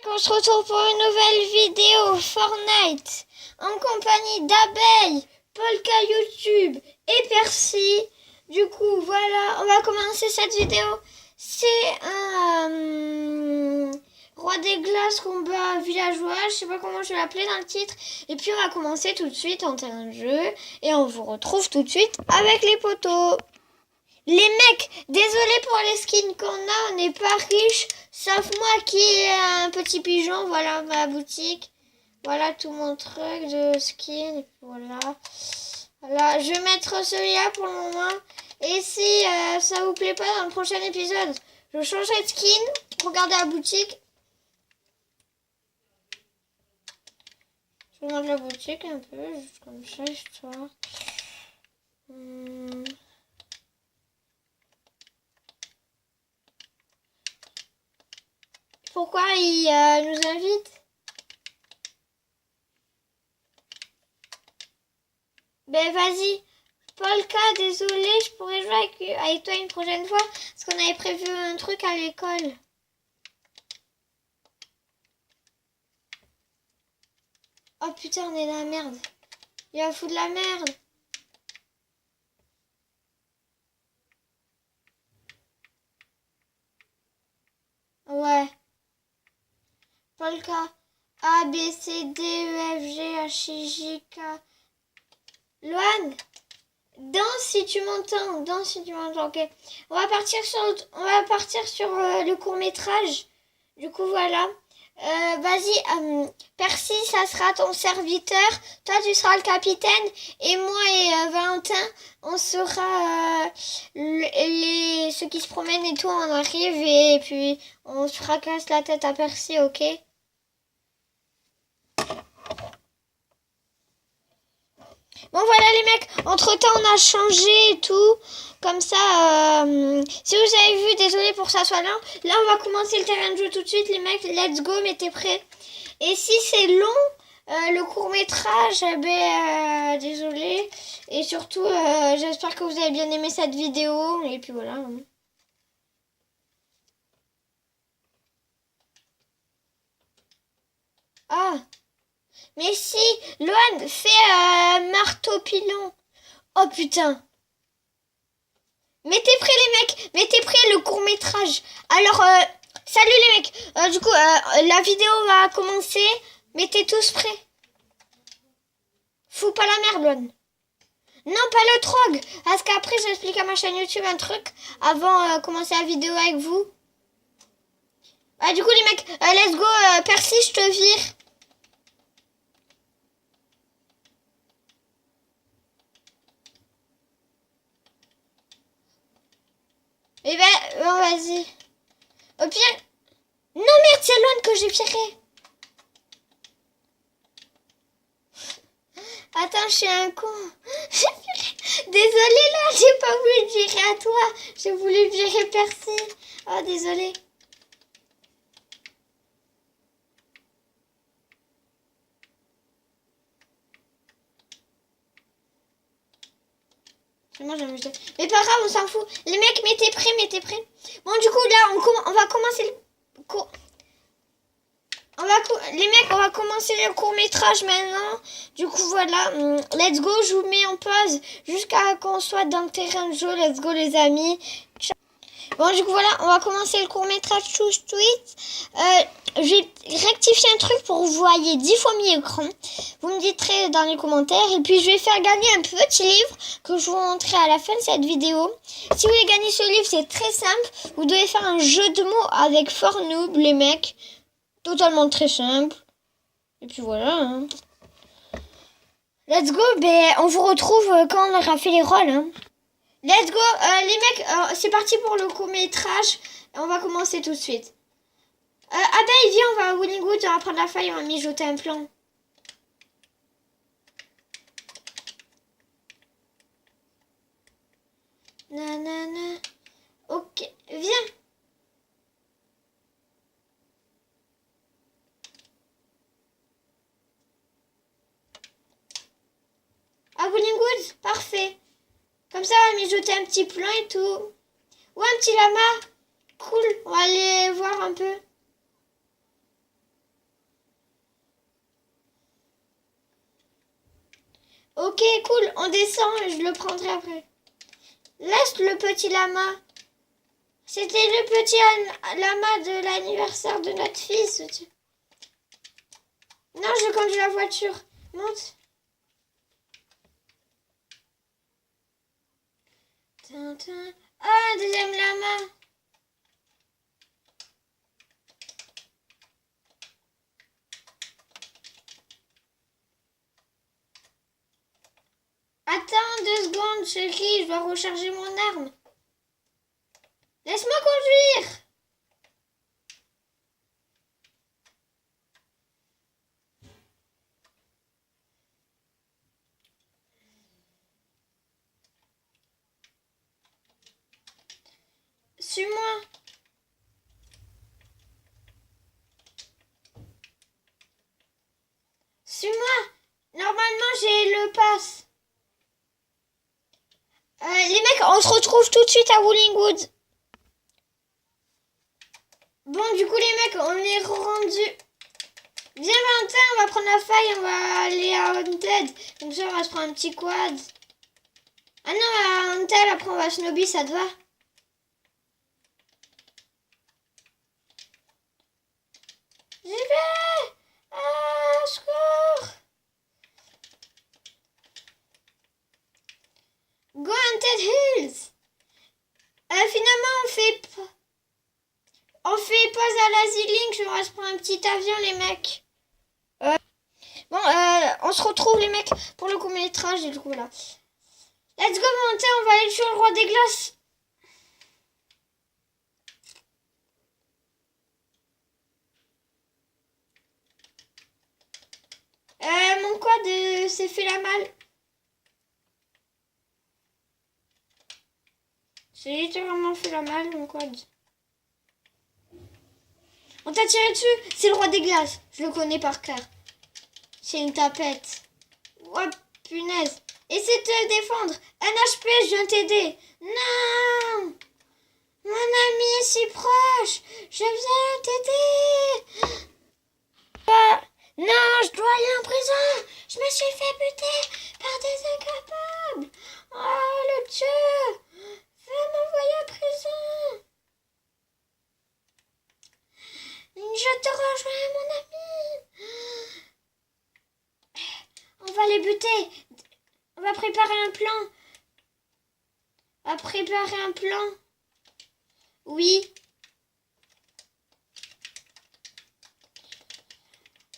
On se retrouve pour une nouvelle vidéo Fortnite en compagnie d'Abeille, Polka YouTube et Percy. Du coup, voilà, on va commencer cette vidéo. C'est un Roi des Glaces combat villageois. Je sais pas comment je vais l'appeler dans le titre. Et puis on va commencer tout de suite en terrain de jeu. Et on vous retrouve tout de suite avec les poteaux. Les mecs, désolé pour les skins qu'on a, on n'est pas riche, sauf moi qui ai un petit pigeon, voilà ma boutique. Voilà tout mon truc de skin, voilà. Voilà, je vais mettre celui-là pour le moment. Et si ça vous plaît pas dans le prochain épisode, je changerai de skin. Regardez la boutique. Je regarde la boutique un peu, juste comme ça, histoire. Pourquoi il nous invite? Ben vas-y, Polka, désolé, je pourrais jouer avec toi une prochaine fois, parce qu'on avait prévu un truc à l'école. Oh putain, on est dans la merde. Il va foutre de la merde. Ouais. Polka. A, B, C, D, E, F, G, H, I, J, K. Loan, danse si tu m'entends. Danse si tu m'entends, ok. On va partir sur le court-métrage. Du coup, voilà. Vas-y, Percy, ça sera ton serviteur. Toi, tu seras le capitaine. Et moi et Valentin, on sera ceux qui se promènent et tout. On arrive et puis on se fracasse la tête à Percy, ok? Bon voilà les mecs, entre temps on a changé et tout, comme ça, si vous avez vu, désolé pour que ça soit lent, là on va commencer le terrain de jeu tout de suite les mecs, let's go, mettez prêts. Et si c'est long, le court métrage, désolé, et surtout j'espère que vous avez bien aimé cette vidéo, et puis voilà. Ah, mais si, Loan, fais marteau pilon. Oh putain. Mettez prêt les mecs, mettez prêt le court métrage. Alors, salut les mecs. Du coup, la vidéo va commencer. Mettez tous prêts. Fous pas la merde, Loan. Non, pas le trog. Parce qu'après, j'explique à ma chaîne YouTube un truc avant de commencer la vidéo avec vous. Du coup, les mecs, let's go. Percy, je te vire. Eh ben, bon, vas-y. Au pire... Non, merde, c'est Loan que j'ai viré. Attends, je suis un con. Désolée, là, j'ai pas voulu te virer à toi. J'ai voulu virer Percy. Oh, désolée. Moi, j'aime. Mais pas grave, on s'en fout. Les mecs, mettez prêts, mettez prêts. Bon, du coup, là, on va commencer le court. Les mecs, on va commencer le court-métrage maintenant. Du coup, voilà. Let's go, je vous mets en pause jusqu'à qu'on soit dans le terrain de jeu. Let's go, les amis. Ciao. Bon, du coup, voilà, on va commencer le court-métrage tout de suite. J'ai rectifié un truc pour que vous voyez 10 fois mieux écran. Vous me direz dans les commentaires. Et puis, je vais faire gagner un petit livre que je vous montrerai à la fin de cette vidéo. Si vous voulez gagner ce livre, c'est très simple. Vous devez faire un jeu de mots avec Fortnite, les mecs. Totalement très simple. Et puis voilà. Hein. Let's go. On vous retrouve quand on aura fait les rôles. Hein. Let's go. Les mecs, c'est parti pour le court-métrage. On va commencer tout de suite. Abeille, viens, on va à Willingwood, on va prendre la feuille, on va mijoter un plan. Nanana. Ok, viens. À Willingwood, parfait. Comme ça, on va mijoter un petit plan et tout. Ou un petit lama. Cool, on va aller voir un peu. Ok, cool, on descend, je le prendrai après. Laisse le petit lama. C'était le petit lama de l'anniversaire de notre fils. Non, je conduis la voiture. Monte. Ah, un deuxième lama. Attends 2 secondes, chérie, je dois recharger mon arme. Laisse-moi conduire. Suis-moi. Suis-moi. Normalement, j'ai le pass. Les mecs, on se retrouve tout de suite à Wollingwood. Bon, du coup, les mecs, on est rendu. Viens, Valentin, on va prendre la faille, on va aller à Haunted. Comme ça, on va se prendre un petit quad. Ah non, à Haunted, après, on va à Snobby, ça te va? J'y vais. Ah, secours. Go Haunted Hills. Finalement, on fait pause à l'Asile Link. On va se prendre un petit avion, les mecs. Bon, on se retrouve, les mecs, pour le court-métrage, du coup, là. Let's go, Valentin, on va aller tuer le roi des glaces. Mon quad s'est fait la malle. C'est littéralement fait la malle, mon quad. On t'a tiré dessus. C'est le roi des glaces. Je le connais par cœur. C'est une tapette. Oh, punaise. Essaie de te défendre. Un HP, je viens t'aider. Non. Mon ami est si proche. Je viens t'aider. Non, je dois aller en prison. Je me suis fait buter par des incapables. Oh, le Dieu. Va m'envoyer en prison. Je te rejoins, mon ami. On va les buter. On va préparer un plan. On va préparer un plan. Oui.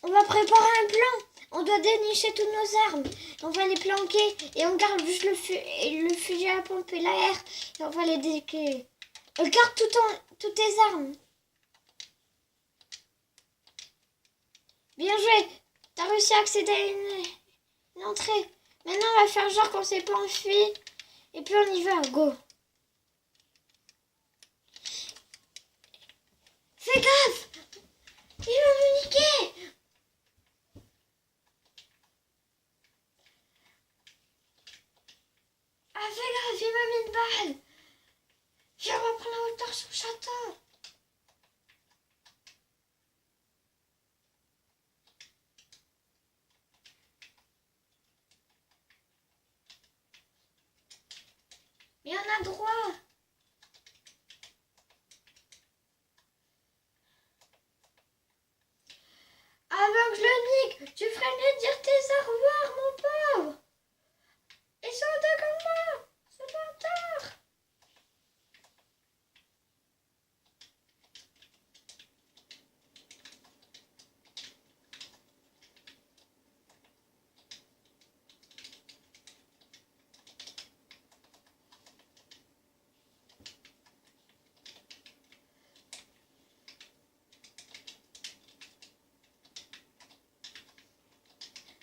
On va préparer un plan. On doit dénicher toutes nos armes. On va les planquer. Et on garde juste le fusil à pompe et l'air. Et on va les décler. Garde toutes tes armes. Bien joué. T'as réussi à accéder à une entrée. Maintenant, on va faire genre qu'on s'est pas enfui. Et puis on y va. Go. Fais gaffe. Il va me niquer. Ah, fais gaffe, il m'a mis une balle. Viens, on va prendre la hauteur sur le château. Mais on a droit. Avant que je le nique, tu ferais mieux de dire tes au revoir, mon pauvre. Ils sont deux comme moi. C'est menteur.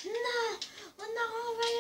Non, on a renvoyé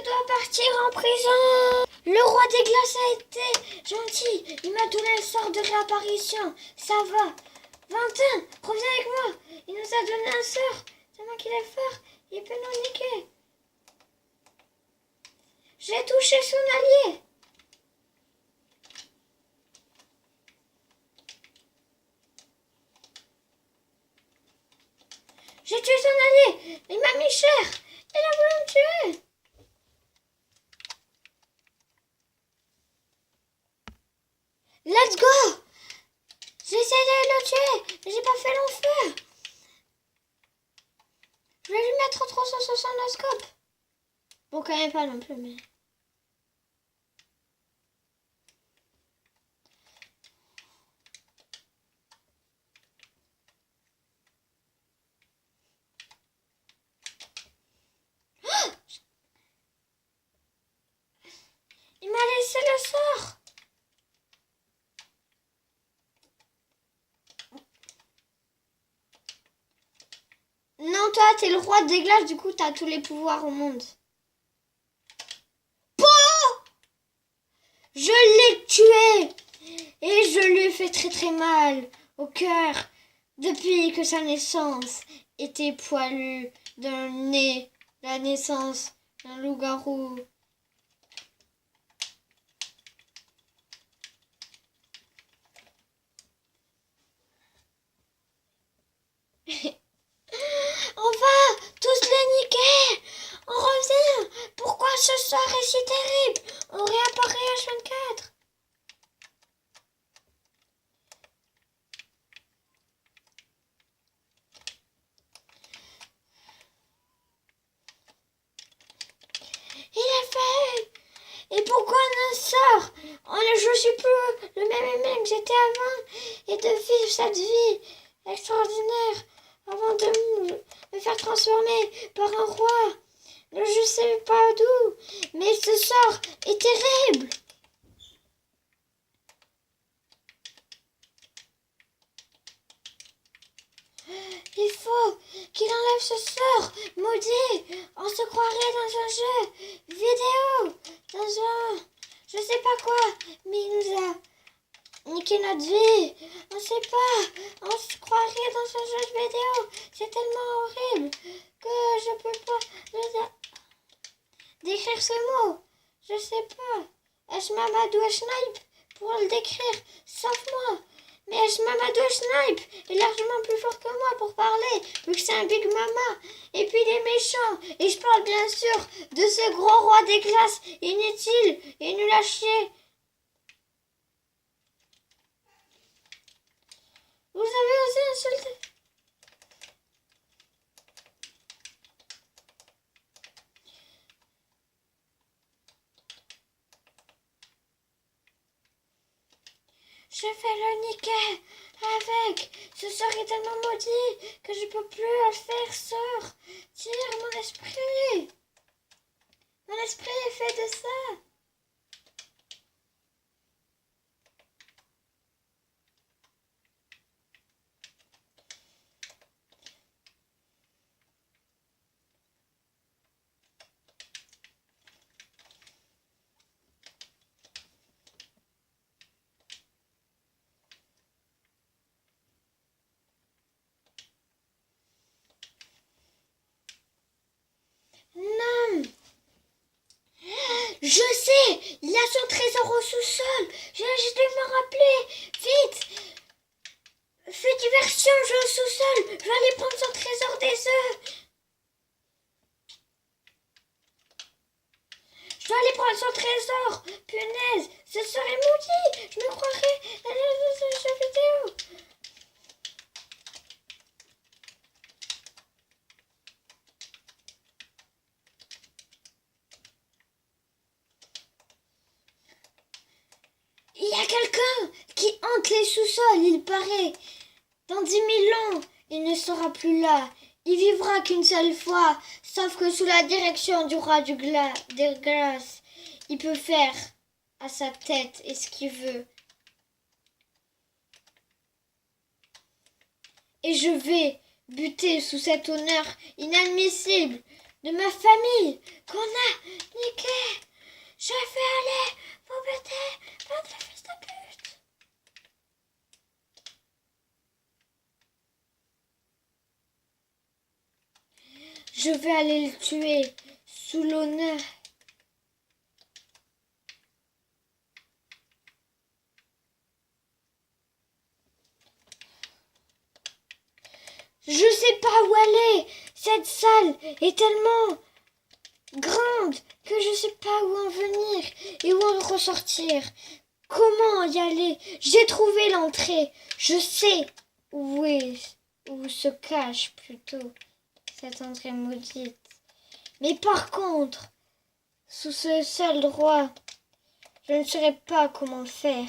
dois partir en prison. Le roi des glaces a été gentil. Il m'a donné un sort de réapparition. Ça va. Valentin, reviens avec moi. Il nous a donné un sort. Tellement qu'il est fort, il peut nous niquer. J'ai touché son allié. J'ai tué son allié. Il m'a mis cher. Il a voulu me tuer. Let's go. J'ai essayé de le tuer, mais j'ai pas fait long feu. Je vais lui mettre 360 scope. Bon, quand même pas non plus, mais... Il m'a laissé le sort. Non, toi, t'es le roi des glaces, du coup, t'as tous les pouvoirs au monde. Pouah! Je l'ai tué. Et je lui ai fait très très mal au cœur. Depuis que sa naissance était poilue d'un nez, la naissance d'un loup-garou. On va tous les niquer. On revient. Pourquoi ce soir est si terrible? On réapparaît H24. Il est fait. Et pourquoi on en sort? Je suis plus le même humain que j'étais avant. Et de vivre cette vie extraordinaire avant de me faire transformer par un roi. Je sais pas d'où, mais ce sort est terrible. Il faut qu'il enlève ce sort maudit. On se croirait dans un jeu vidéo, dans un... je sais pas quoi, mais il nous a niqué notre vie. On sait pas, on se croirait dans un jeu vidéo. C'est tellement horrible que je peux pas décrire ce mot. Je sais pas. Est-ce Mamadou Snipe pour le décrire, sauf moi. Mais Mamadou Snipe est largement plus fort que moi pour parler, vu que c'est un Big Mama. Et puis il est méchant. Et je parle bien sûr de ce gros roi des glaces inutile et nul à chier. Vous avez osé insulter. Je vais le niquer avec. Ce sort est tellement maudit que je peux plus le faire sortir mon esprit. Mon esprit est fait de ça. Non. Je sais, il a son trésor au sous-sol. Je dois me rappeler. Vite. Fais diversion, je vais au sous-sol. Je vais aller prendre son trésor des œufs. Je dois aller prendre son trésor. Punaise, ce serait maudit. Je me croirais dans un jeu vidéo. Il y a quelqu'un qui hante les sous-sols, il paraît. Dans 10 000 ans, il ne sera plus là. Il vivra qu'une seule fois, sauf que sous la direction du roi des glaces, il peut faire à sa tête et ce qu'il veut. Et je vais buter sous cet honneur inadmissible de ma famille qu'on a niqué. Je vais aller vous buter, bande de fils de pute. Je vais aller le tuer sous l'honneur. Je sais pas où aller. Cette salle est tellement grande que je sais pas où en venir et où en ressortir. Comment y aller? J'ai trouvé l'entrée. Je sais où se cache plutôt cette entrée maudite. Mais par contre, sous ce seul droit, je ne saurais pas comment faire.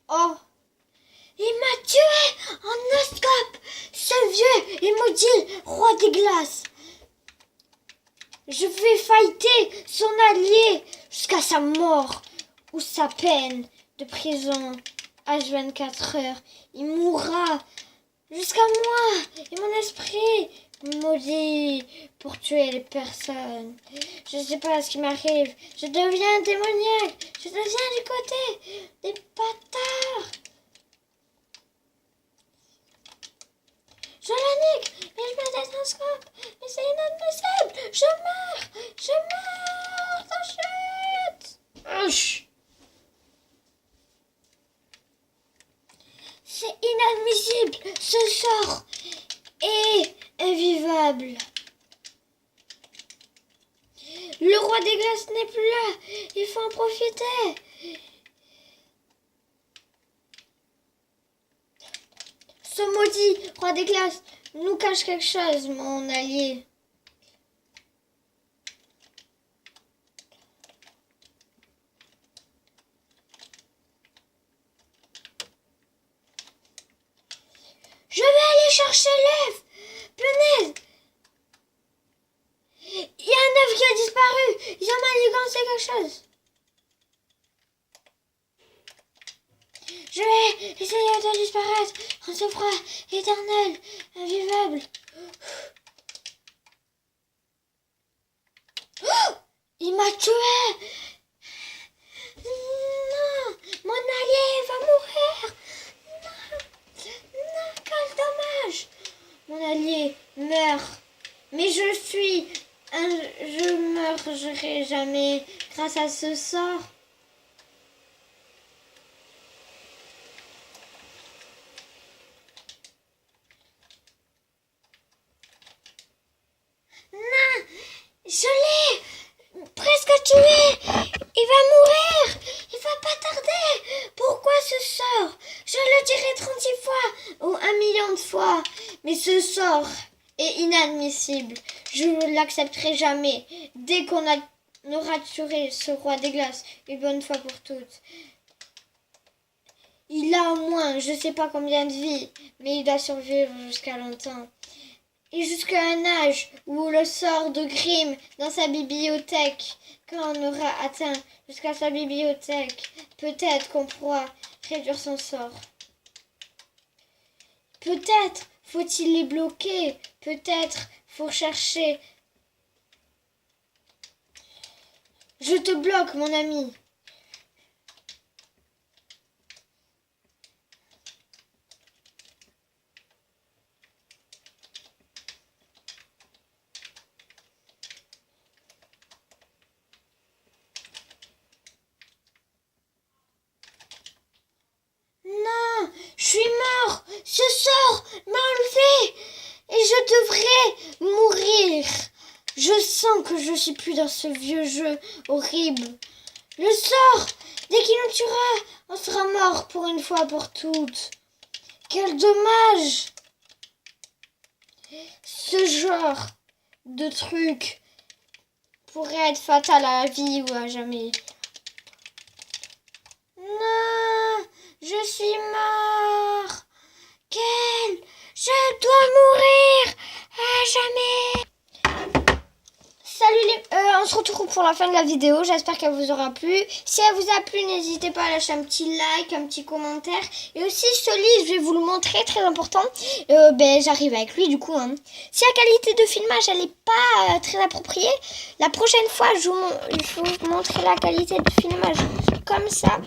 Oh, il m'a tué en oscope, ce vieux et maudit roi des glaces. Je vais fighter son allié jusqu'à sa mort ou sa peine de prison. H24 heures, il mourra jusqu'à moi et mon esprit maudit pour tuer les personnes. Je ne sais pas ce qui m'arrive. Je deviens démoniaque. Je deviens du côté des bâtards. Je la nique, mais je me détenscope. Mais c'est inadmissible. Je meurs de chute. C'est inadmissible. Ce sort est invivable. Le roi des glaces n'est plus là. Il faut en profiter. Ce maudit roi des glaces nous cache quelque chose, mon allié. Je vais aller chercher l'œuf. Punaise. Il y a un œuf qui a disparu. Ils ont manigancé quelque chose. Je vais essayer de disparaître en ce froid éternel, invivable. Oh, il m'a tué. Non, mon allié va mourir. Non, quel dommage. Mon allié meurt. Mais je meurerai jamais grâce à ce sort. Non, je l'ai presque tué. Il va mourir. Il va pas tarder. Pourquoi ce sort? Je le dirai 36 fois ou 1 million de fois. Mais ce sort est inadmissible. Je ne l'accepterai jamais. Dès qu'on aura tué ce roi des glaces, une bonne fois pour toutes. Il a au moins, je ne sais pas combien de vies, mais il doit survivre jusqu'à longtemps. Et jusqu'à un âge où le sort de Grimm dans sa bibliothèque, quand on aura atteint jusqu'à sa bibliothèque, peut-être qu'on pourra réduire son sort. Peut-être faut-il les bloquer, peut-être faut chercher. Je te bloque, mon ami. Non, je suis mort. Ce sort m'a enlevé et je devrais mourir. Je sens que je suis plus dans ce vieux jeu horrible. Le sort Dès qu'il nous tuera, on sera mort pour une fois pour toutes. Quel dommage. Ce genre de truc pourrait être fatal à la vie ou à jamais. Non, je suis mort. Quel? Je dois mourir à jamais. Salut on se retrouve pour la fin de la vidéo. J'espère qu'elle vous aura plu. Si elle vous a plu, n'hésitez pas à lâcher un petit like, un petit commentaire. Et aussi ce livre, je vais vous le montrer, très important. J'arrive avec lui du coup. Si la qualité de filmage elle n'est pas très appropriée, la prochaine fois je vais vous montrer la qualité de filmage comme ça.